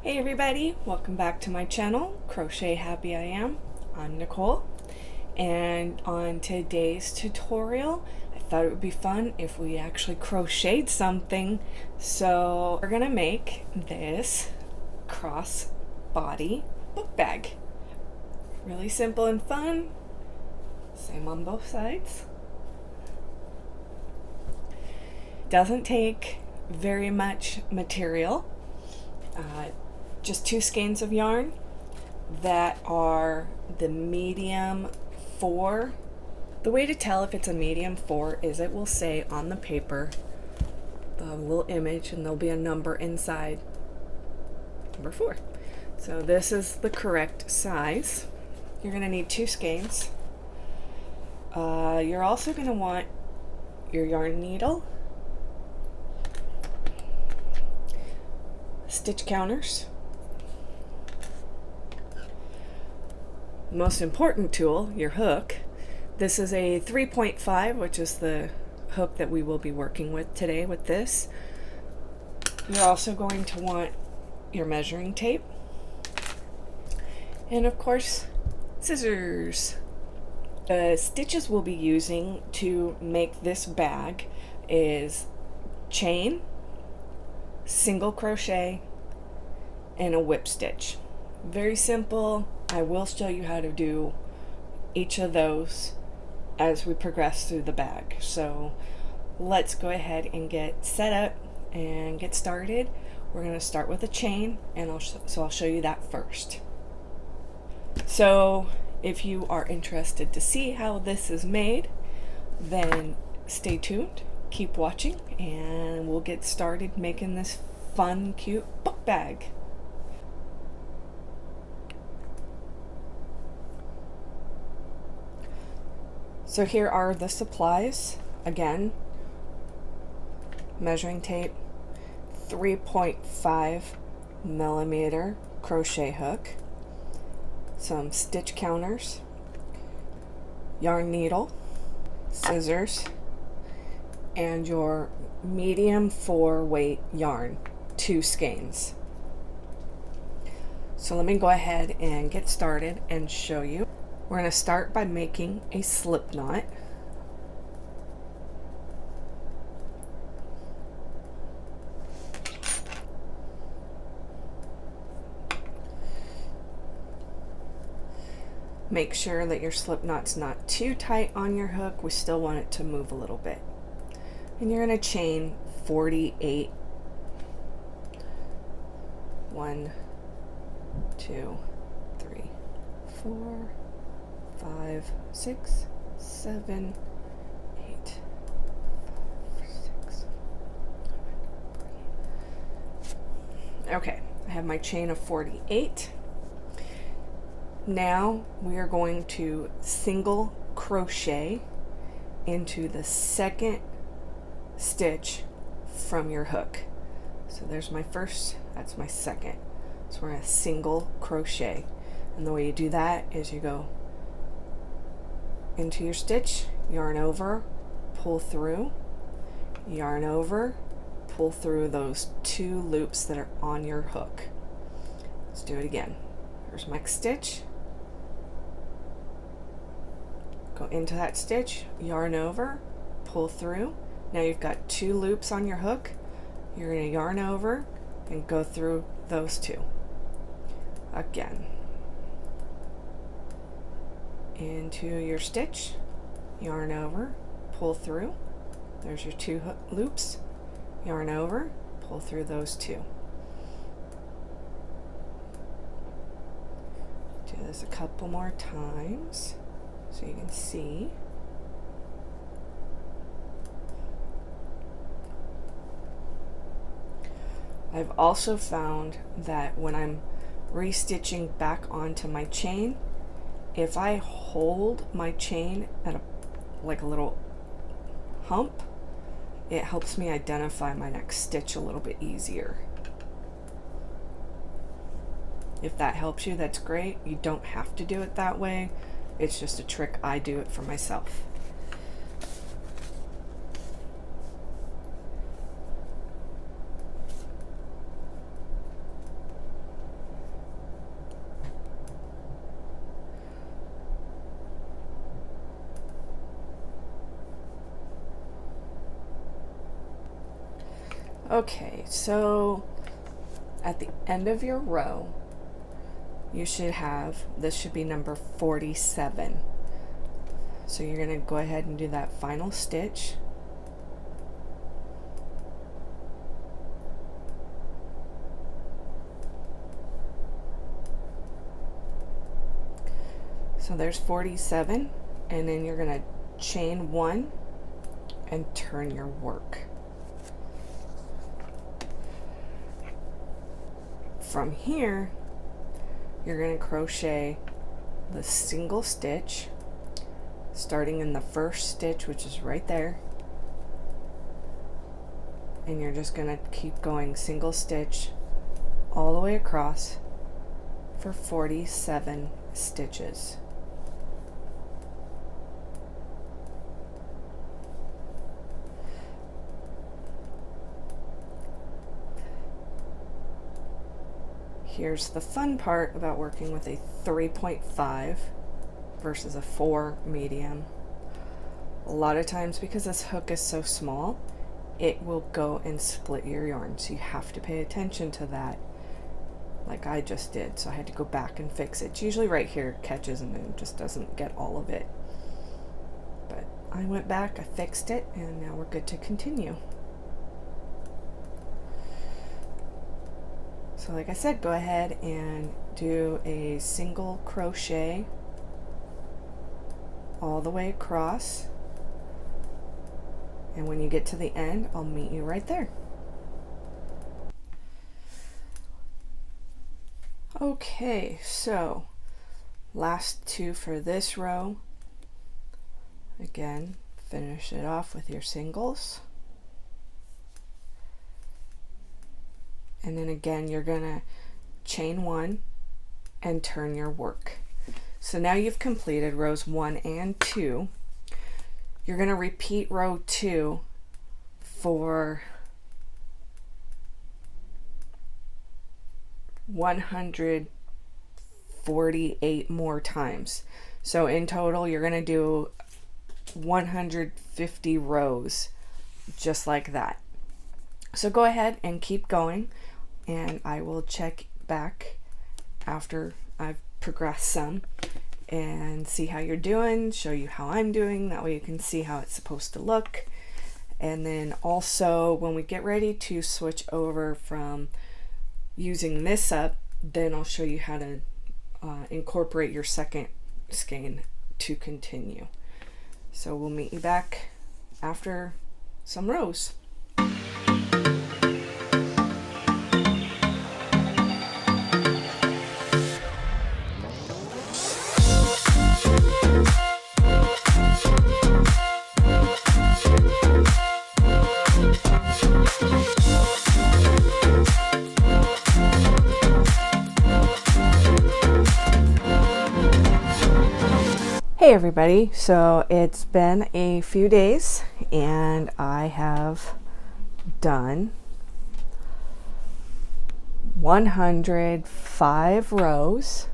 Hey everybody, welcome back to my channel, Crochet Happy I Am. I'm Nicole, and on today's tutorial, I thought it would be fun if we actually crocheted something. So we're gonna make this cross-body book bag. Really simple and fun, same on both sides. Doesn't take very much material. Just 2 skeins of yarn that are the medium 4. The way to tell if it's a medium 4 is it will say on the paper, the little image, and there'll be a number inside, number 4. So this is the correct size. You're going to need 2 skeins. You're also going to want your yarn needle, stitch counters, most important tool, your hook. This is a 3.5, which is the hook that we will be working with today with this. You're also going to want your measuring tape, and of course scissors. The stitches we'll be using to make this bag is chain, single crochet, and a whip stitch. Very simple. I will show you how to do each of those as we progress through the bag. So let's go ahead and get set up and get started. We're going to start with a chain, and I'll show you that first. So if you are interested to see how this is made, then stay tuned, keep watching, and we'll get started making this fun, cute book bag. So here are the supplies. Again, measuring tape, 3.5 millimeter crochet hook, some stitch counters, yarn needle, scissors, and your medium 4 weight yarn, 2 skeins. So let me go ahead and get started and show you. We're going to start by making a slip knot. Make sure that your slip knot's not too tight on your hook. We still want it to move a little bit. And you're going to chain 48. 1, 2, 3, 4, 5, 6, 7, 8, 6. Okay, I have my chain of 48. Now we are going to single crochet into the second stitch from your hook. So there's my first, that's my second. So we're going to single crochet. And the way you do that is you go into your stitch, yarn over, pull through, yarn over, pull through those 2 loops that are on your hook. Let's do it again. Here's my stitch, go into that stitch, yarn over, pull through. Now you've got 2 loops on your hook. You're going to yarn over and go through those 2 again. Into your stitch, yarn over, pull through. There's your 2 loops, yarn over, pull through those 2. Do this a couple more times so you can see. I've also found that when I'm restitching back onto my chain, if I hold my chain at like a little hump, it helps me identify my next stitch a little bit easier. If that helps you, that's great. You don't have to do it that way. It's just a trick. I do it for myself. Okay, so at the end of your row, you should have, this should be number 47. So you're going to go ahead and do that final stitch. So there's 47, and then you're going to chain 1 and turn your work. From here, you're going to crochet the single stitch starting in the first stitch, which is right there, and you're just going to keep going single stitch all the way across for 47 stitches. Here's the fun part about working with a 3.5 versus a 4 medium. A lot of times, because this hook is so small, it will go and split your yarn, so you have to pay attention to that, like I just did. So I had to go back and fix it. It's usually right here it catches and it just doesn't get all of it, but I went back, I fixed it, and now we're good to continue. So like I said, go ahead and do a single crochet all the way across, and when you get to the end, I'll meet you right there. Okay, so last two for this row. Again, finish it off with your singles. And then again, you're gonna chain 1 and turn your work. So now you've completed rows 1 and 2. You're gonna repeat row 2 for 148 more times. So in total, you're gonna do 150 rows just like that. So go ahead and keep going, and I will check back after I've progressed some and see how you're doing, show you how I'm doing. That way you can see how it's supposed to look. And then also when we get ready to switch over from using this up, then I'll show you how to incorporate your second skein to continue. So we'll meet you back after some rows. Hey everybody, so it's been a few days and I have done 105 rows.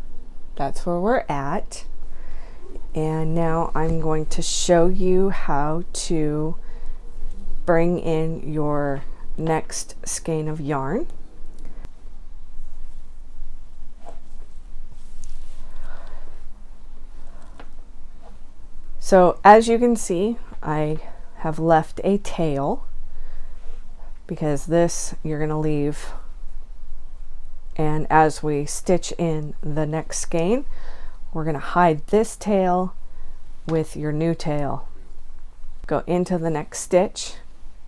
That's where we're at. And now I'm going to show you how to bring in your next skein of yarn. So as you can see, I have left a tail because this you're going to leave, and as we stitch in the next skein, we're going to hide this tail with your new tail. Go into the next stitch.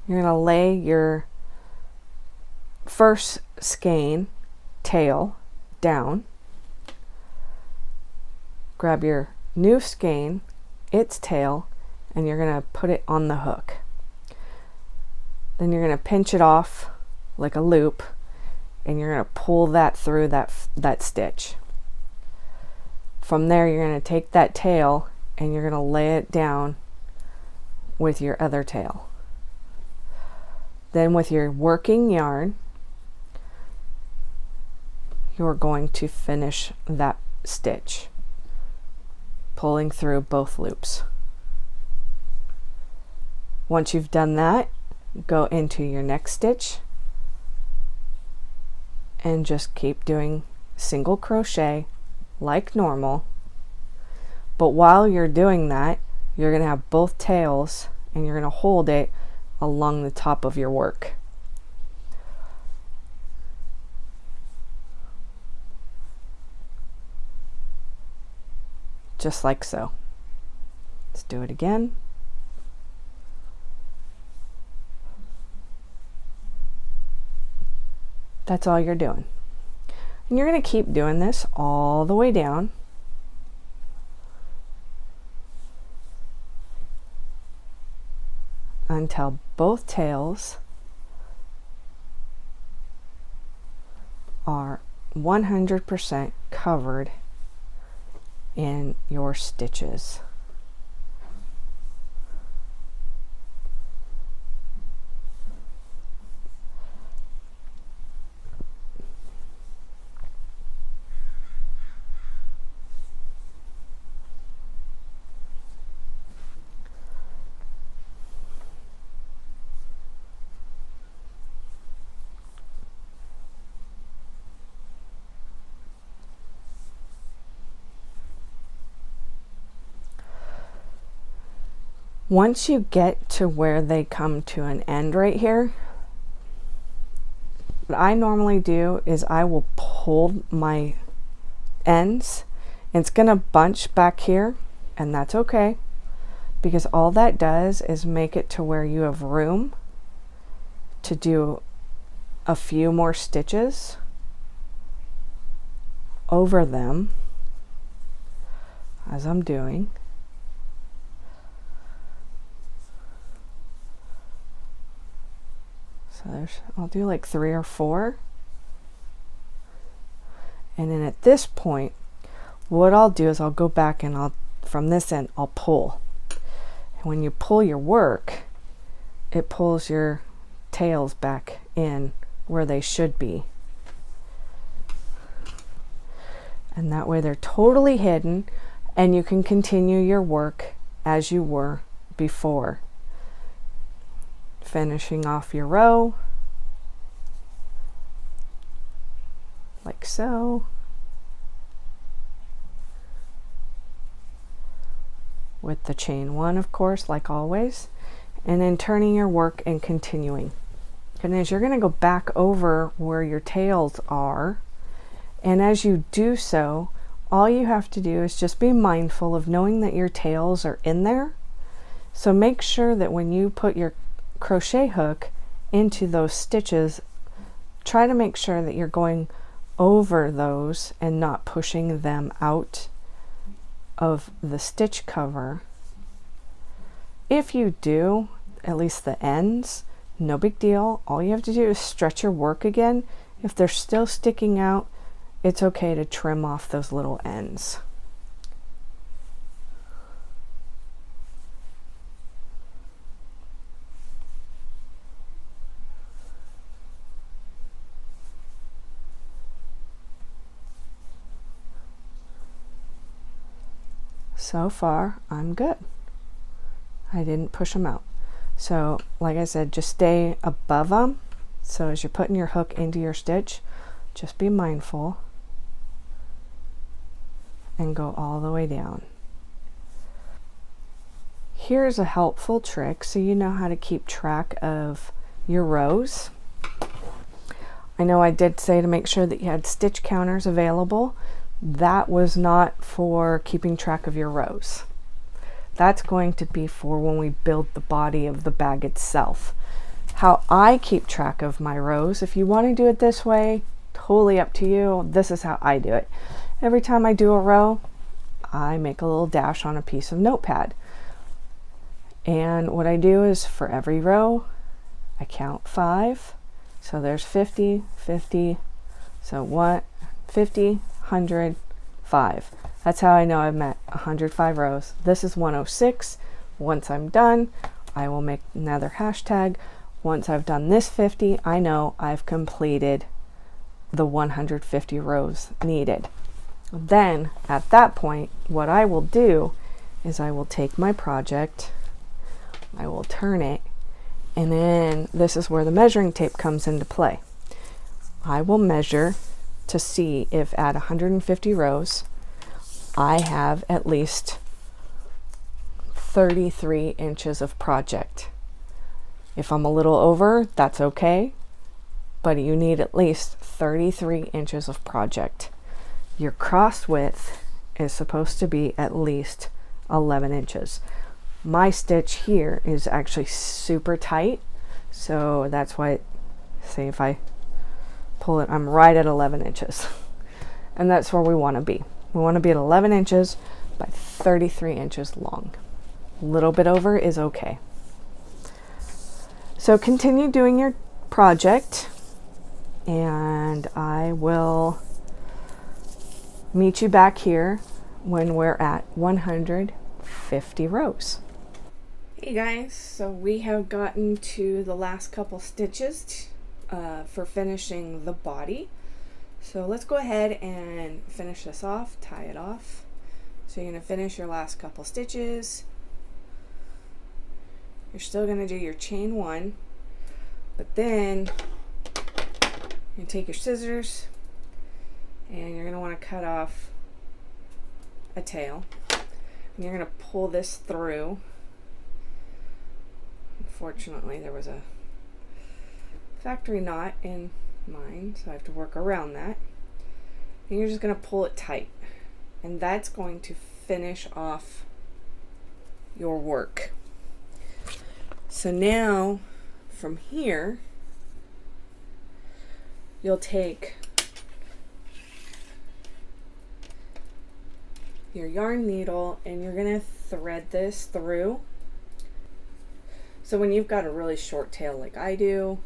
You're going to lay your first skein tail down, grab your new skein, its tail, and you're going to put it on the hook. Then you're going to pinch it off like a loop, and you're going to pull that through that stitch. From there, you're going to take that tail and you're going to lay it down with your other tail. Then with your working yarn, you're going to finish that stitch, pulling through both loops. Once you've done that, go into your next stitch and just keep doing single crochet like normal. But while you're doing that, you're going to have both tails and you're going to hold it along the top of your work. Just like so. Let's do it again. That's all you're doing. And you're going to keep doing this all the way down until both tails are 100% covered in your stitches. Once you get to where they come to an end right here, what I normally do is I will pull my ends, and it's gonna bunch back here, and that's okay, because all that does is make it to where you have room to do a few more stitches over them, as I'm doing. So I'll do like 3 or 4. And then at this point, what I'll do is I'll go back and from this end, I'll pull. And when you pull your work, it pulls your tails back in where they should be. And that way they're totally hidden and you can continue your work as you were before. Finishing off your row like so, with the chain 1, of course, like always, and then turning your work and continuing. And as you're going to go back over where your tails are, and as you do so, all you have to do is just be mindful of knowing that your tails are in there. So make sure that when you put your crochet hook into those stitches, try to make sure that you're going over those and not pushing them out of the stitch cover. If you do, at least the ends, no big deal. All you have to do is stretch your work again. If they're still sticking out, it's okay to trim off those little ends. So far, I'm good. I didn't push them out. So, like I said, just stay above them. So as you're putting your hook into your stitch, just be mindful and go all the way down. Here's a helpful trick so you know how to keep track of your rows. I know I did say to make sure that you had stitch counters available. That was not for keeping track of your rows. That's going to be for when we build the body of the bag itself. How I keep track of my rows, if you want to do it this way, totally up to you. This is how I do it. Every time I do a row, I make a little dash on a piece of notepad. And what I do is for every row, I count 5. So there's 50, 50, so 50, 100, 5. That's how I know I've met 105 rows. This is 106. Once I'm done, I will make another hashtag. Once I've done this 50, I know I've completed the 150 rows needed. Then at that point, what I will do is I will take my project, I will turn it, and then this is where the measuring tape comes into play. I will measure to see if at 150 rows I have at least 33 inches of project. If I'm a little over, that's okay, but you need at least 33 inches of project. Your cross width is supposed to be at least 11 inches. My stitch here is actually super tight, so that's why, say if I pull it, I'm right at 11 inches. And that's where we want to be. We want to be at 11 inches by 33 inches long. A little bit over is okay. So continue doing your project, and I will meet you back here when we're at 150 rows. Hey guys, so we have gotten to the last couple stitches for finishing the body. So let's go ahead and finish this off, tie it off. So you're going to finish your last couple stitches. You're still going to do your chain one, but then you take your scissors and you're going to want to cut off a tail. And you're going to pull this through. Unfortunately, there was a factory knot in mine, so I have to work around that. And you're just going to pull it tight. And that's going to finish off your work. So now, from here, you'll take your yarn needle and you're going to thread this through. So when you've got a really short tail like I do,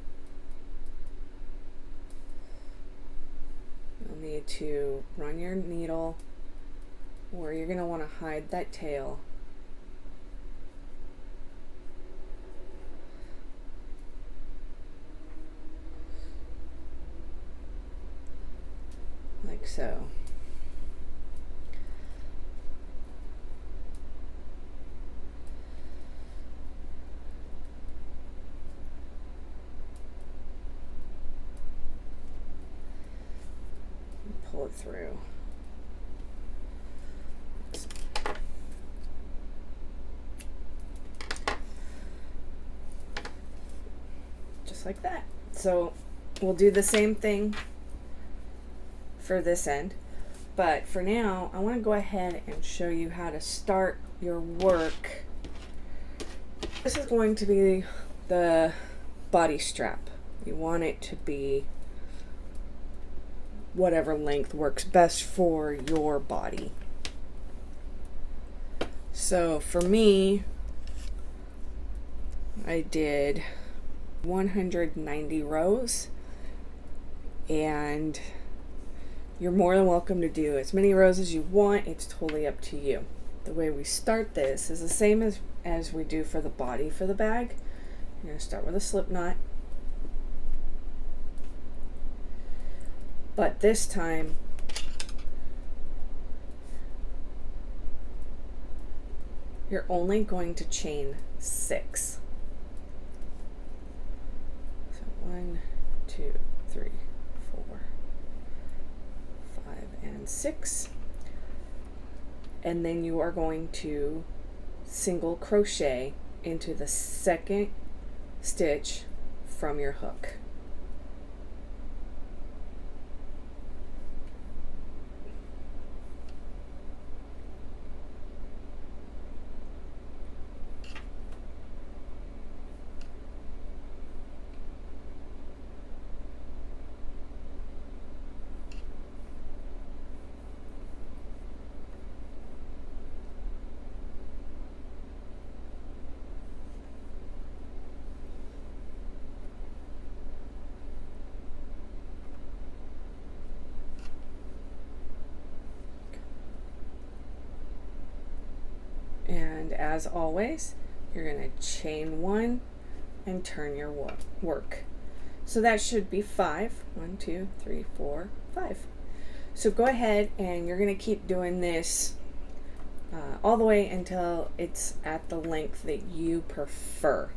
you'll need to run your needle where you're going to want to hide that tail. Like so. Pull it through. Just like that. So we'll do the same thing for this end, but for now I want to go ahead and show you how to start your work. This is going to be the body strap. You want it to be whatever length works best for your body. So for me, I did 190 rows, and you're more than welcome to do as many rows as you want. It's totally up to you. The way we start this is the same as we do for the body for the bag. You're going to start with a slip knot, but this time you're only going to chain 6. So 1, 2, 3, 4, 5, and 6. And then you are going to single crochet into the second stitch from your hook. And as always, you're going to chain 1 and turn your work. So that should be 5. 1, 2, 3, 4, 5. So go ahead and you're going to keep doing this all the way until it's at the length that you prefer.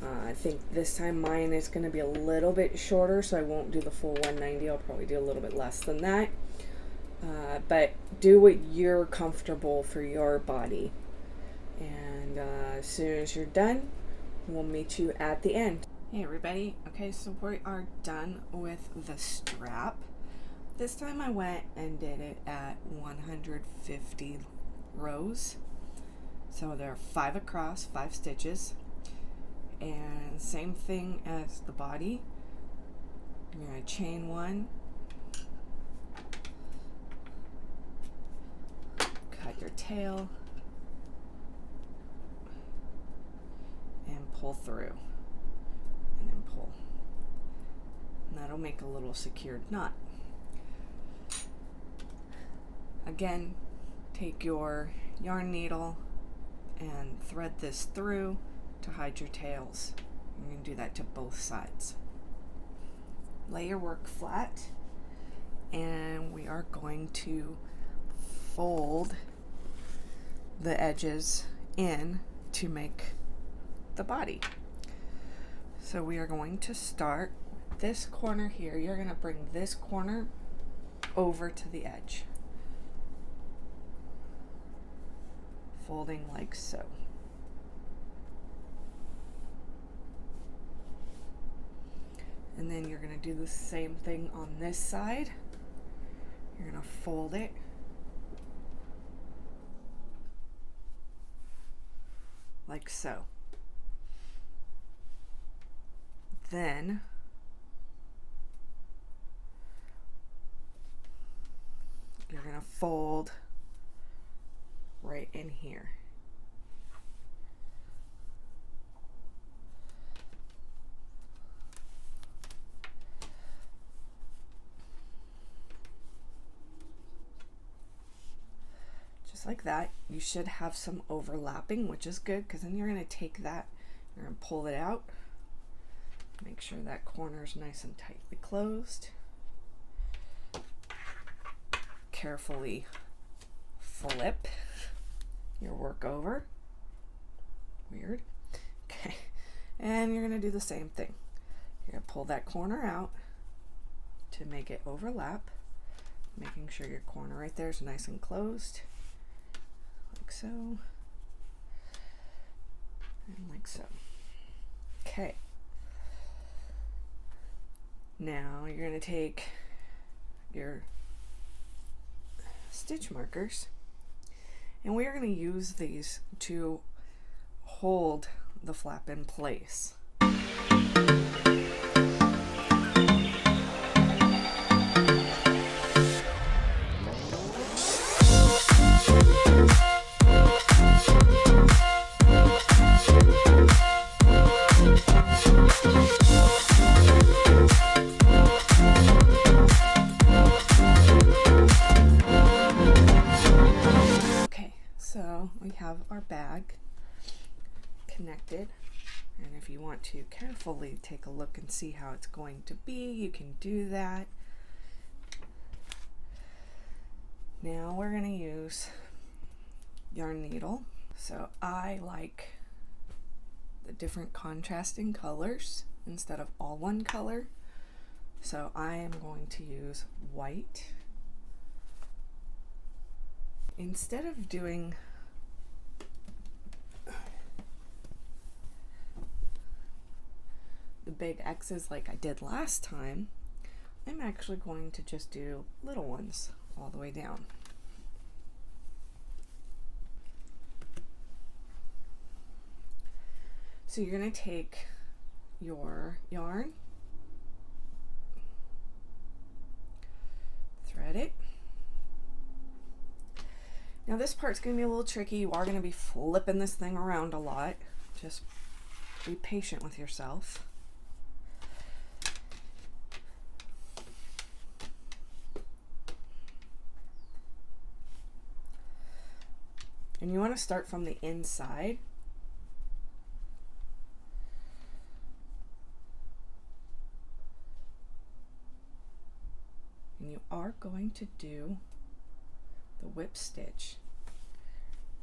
I think this time mine is going to be a little bit shorter, so I won't do the full 190. I'll probably do a little bit less than that. But do what you're comfortable for your body. And as soon as you're done, we'll meet you at the end. Hey everybody, okay, so we are done with the strap. This time I went and did it at 150 rows. So there are 5 across, 5 stitches. And same thing as the body. You're going to chain 1, cut your tail, and pull through, and then pull. And that'll make a little secured knot. Again, take your yarn needle and thread this through to hide your tails. You're going to do that to both sides. Lay your work flat, and we are going to fold the edges in to make the body. So we are going to start this corner here. You're going to bring this corner over to the edge, folding like so. And then you're going to do the same thing on this side. You're going to fold it like so. Then you're going to fold right in here. Just like that. You should have some overlapping, which is good, because then you're going to take that, you're going to pull it out. Make sure that corner is nice and tightly closed. Carefully flip your work over. Weird. Okay. And you're going to do the same thing. You're going to pull that corner out to make it overlap, making sure your corner right there is nice and closed. Like so. And like so. Okay. Now you're going to take your stitch markers, and we are going to use these to hold the flap in place. So we have our bag connected, and if you want to carefully take a look and see how it's going to be, you can do that. Now we're going to use yarn needle. So I like the different contrasting colors instead of all one color. So I am going to use white. Instead of doing the big X's like I did last time, I'm actually going to just do little ones all the way down. So you're going to take your yarn, thread it. Now this part's going to be a little tricky. You are going to be flipping this thing around a lot. Just be patient with yourself. And you want to start from the inside. And you are going to do the whip stitch.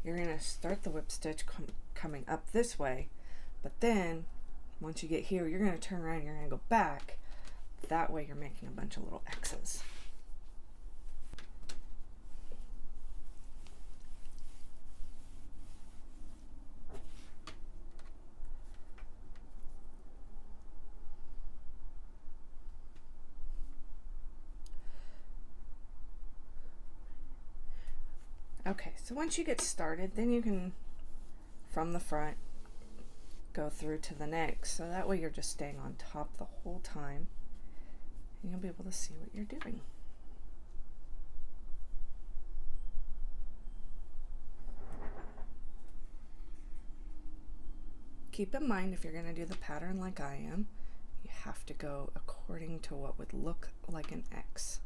You're going to start the whip stitch coming up this way, but then once you get here, you're going to turn around and you're going to go back. That way you're making a bunch of little X's. Okay, so once you get started, then you can, from the front, go through to the next. So that way you're just staying on top the whole time, and you'll be able to see what you're doing. Keep in mind, if you're going to do the pattern like I am, you have to go according to what would look like an X.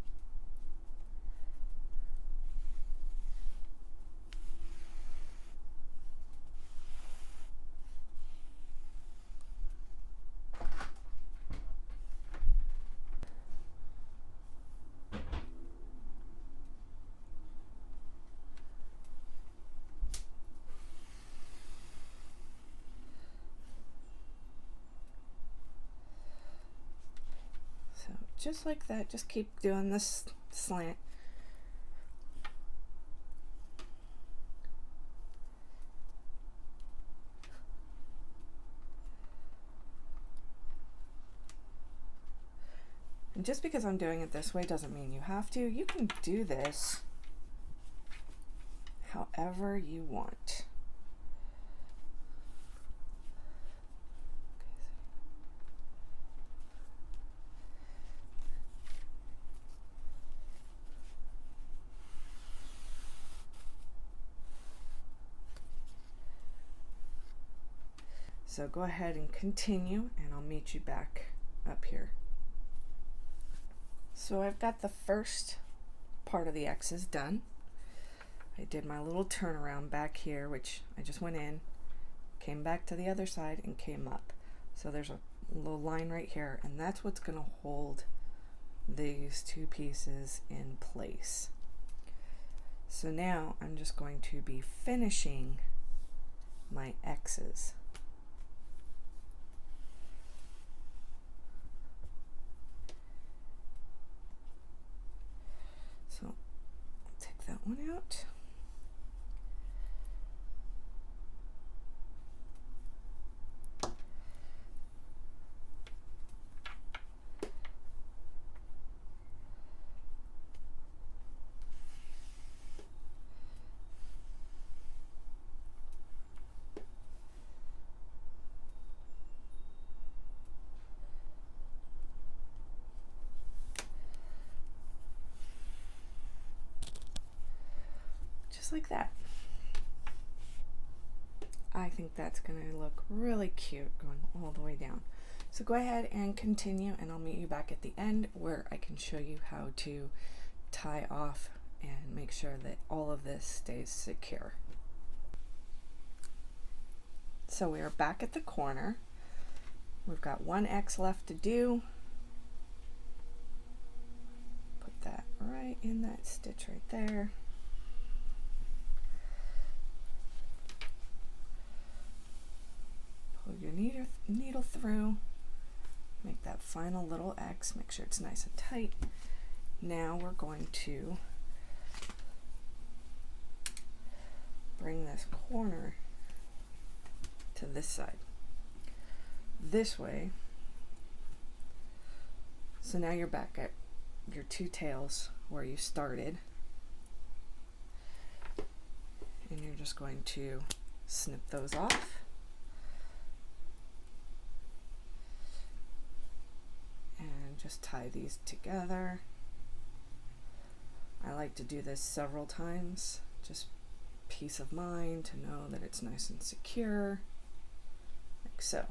So just like that, just keep doing this slant. And just because I'm doing it this way doesn't mean you have to. You can do this however you want. So go ahead and continue, and I'll meet you back up here. So I've got the first part of the X's done. I did my little turnaround back here, which I just went in, came back to the other side, and came up. So there's a little line right here, and that's what's going to hold these two pieces in place. So now I'm just going to be finishing my X's. So I'll take that one out. Like that. I think that's going to look really cute going all the way down. So go ahead and continue, and I'll meet you back at the end where I can show you how to tie off and make sure that all of this stays secure. So we are back at the corner. We've got one X left to do. Put that right in that stitch right there. Pull your needle through, make that final little X, make sure it's nice and tight. Now we're going to bring this corner to this side, this way. So now you're back at your two tails where you started, and you're just going to snip those off. And just tie these together. I like to do this several times, just peace of mind to know that it's nice and secure, like so.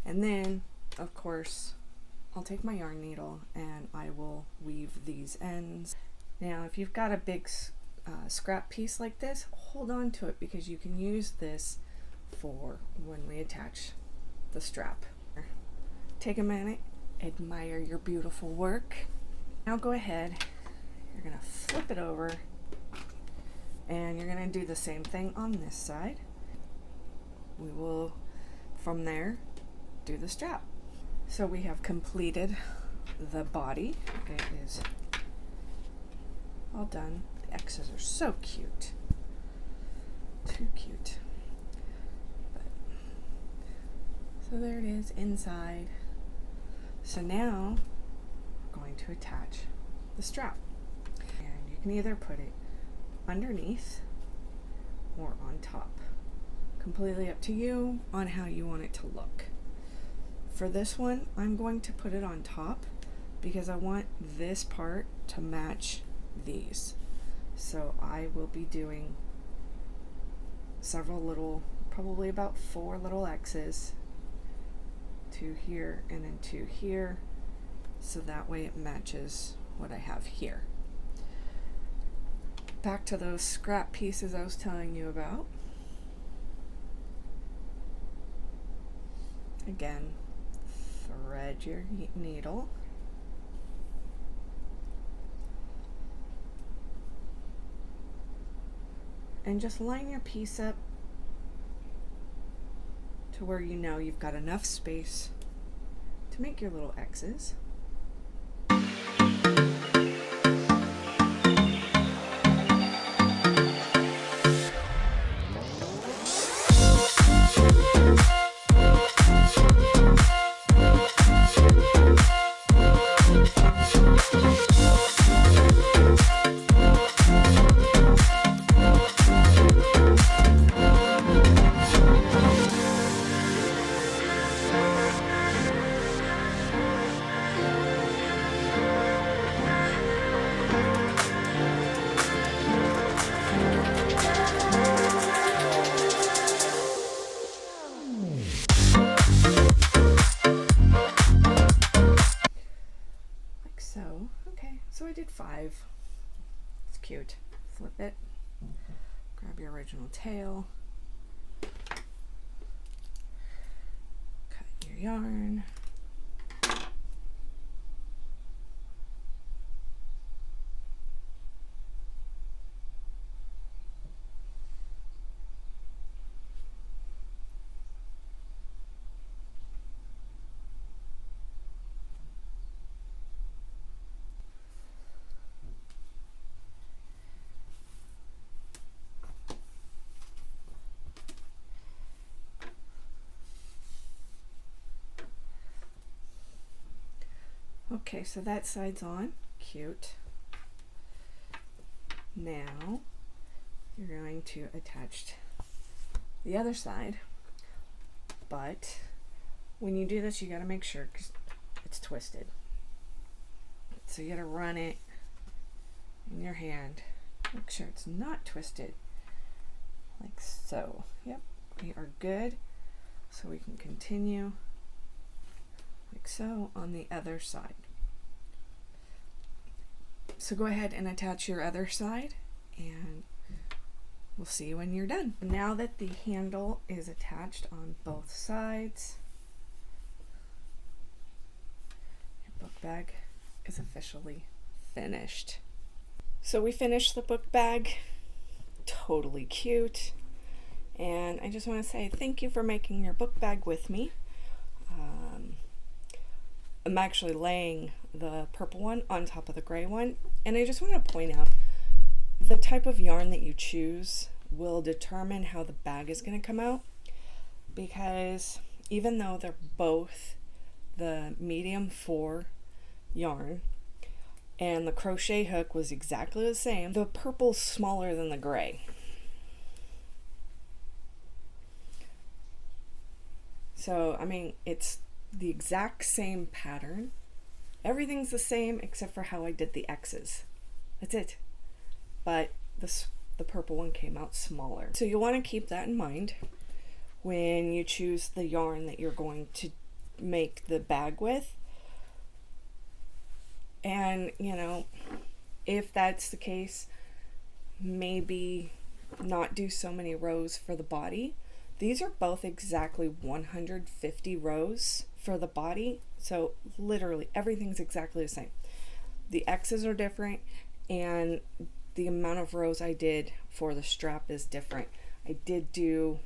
And then, of course, I'll take my yarn needle and I will weave these ends. Now, if you've got a big scrap piece like this, hold on to it because you can use this for when we attach the strap. Take a minute. Admire your beautiful work. Now go ahead, you're going to flip it over, and you're going to do the same thing on this side. We will, from there, do the strap. So we have completed the body. It is all done. The X's are so cute. Too cute. But, so there it is inside. So now we're going to attach the strap. And you can either put it underneath or on top. Completely up to you on how you want it to look. For this one, I'm going to put it on top because I want this part to match these. So I will be doing several little, probably about 4 little X's, 2 here and then 2 here, so that way it matches what I have here. Back to those scrap pieces I was telling you about. Again, thread your needle. And just line your piece up to where you know you've got enough space to make your little X's. So I did 5. It's cute. Flip it. Grab your original tail. Cut your yarn. Okay, so that side's on. Cute. Now you're going to attach the other side, but when you do this you got to make sure because it's twisted. So you got to run it in your hand. Make sure it's not twisted. Like so. Yep, we are good. So we can continue like so on the other side. So go ahead and attach your other side and we'll see you when you're done. Now that the handle is attached on both sides, your book bag is officially finished. So we finished the book bag. Totally cute. And I just want to say thank you for making your book bag with me. I'm actually laying the purple one on top of the gray one, and I just want to point out the type of yarn that you choose will determine how the bag is going to come out, because even though they're both the medium 4 yarn and the crochet hook was exactly the same, the purple's smaller than the gray. So I mean, it's the exact same pattern. Everything's the same except for how I did the X's. That's it. But the purple one came out smaller. So you'll want to keep that in mind when you choose the yarn that you're going to make the bag with. And, you know, if that's the case, maybe not do so many rows for the body. These are both exactly 150 rows for the body, so literally everything's exactly the same. The X's are different, and the amount of rows I did for the strap is different. I did do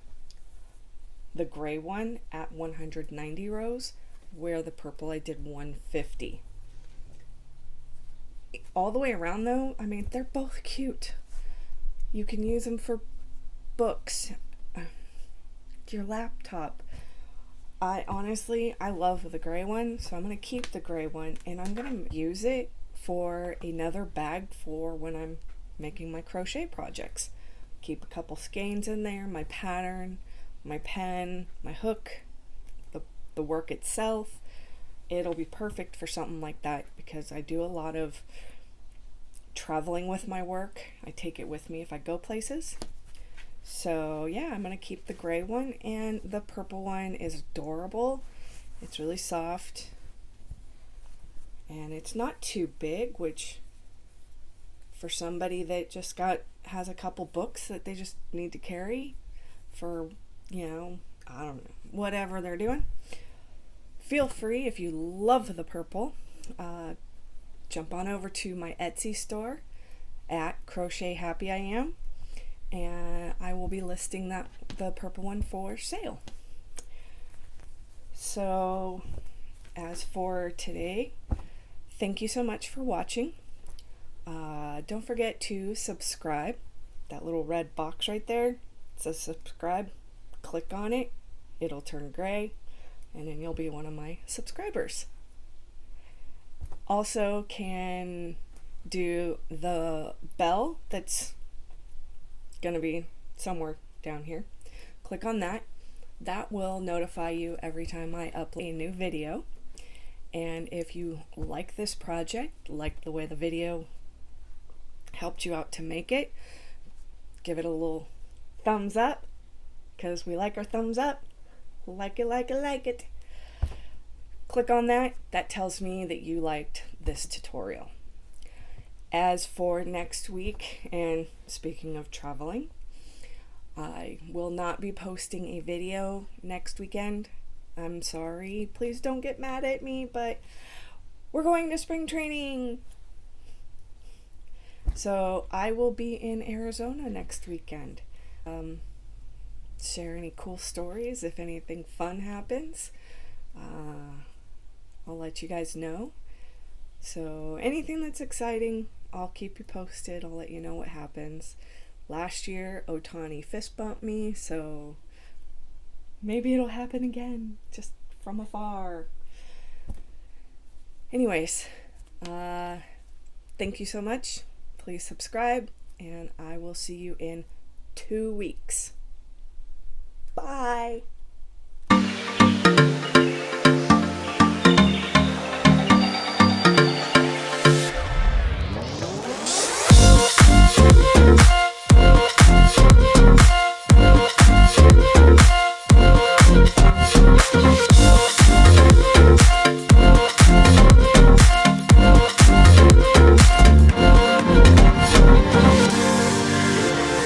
the gray one at 190 rows, where the purple I did 150. All the way around though, I mean, they're both cute. You can use them for books, your laptop. I love the gray one, so I'm going to keep the gray one, and I'm going to use it for another bag for when I'm making my crochet projects. Keep a couple skeins in there, my pattern, my pen, my hook, the work itself. It'll be perfect for something like that because I do a lot of traveling with my work. I take it with me if I go places. So yeah, I'm going to keep the gray one, and the purple one is adorable. It's really soft and it's not too big, which for somebody that just has a couple books that they just need to carry for, I don't know, whatever they're doing. Feel free, if you love the purple, jump on over to my Etsy store at Crochet Happy I Am, and I will be listing the purple one for sale. So as for today, thank you so much for watching. Don't forget to subscribe. That little red box right there, it says subscribe. Click on it, it'll turn gray, and then you'll be one of my subscribers. Also can do the bell that's going to be somewhere down here. Click on that. That will notify you every time I upload a new video. And if you like this project, like the way the video helped you out to make it, give it a little thumbs up, because we like our thumbs up. Like it, like it, like it. Click on that. That tells me that you liked this tutorial. As for next week, and speaking of traveling, I will not be posting a video next weekend. I'm sorry. Please don't get mad at me, but we're going to spring training. So I will be in Arizona next weekend. Share any cool stories if anything fun happens. I'll let you guys know. So anything that's exciting, I'll keep you posted. I'll let you know what happens. Last year, Otani fist bumped me, so maybe it'll happen again, just from afar. Anyways, thank you so much. Please subscribe, and I will see you in 2 weeks. Bye!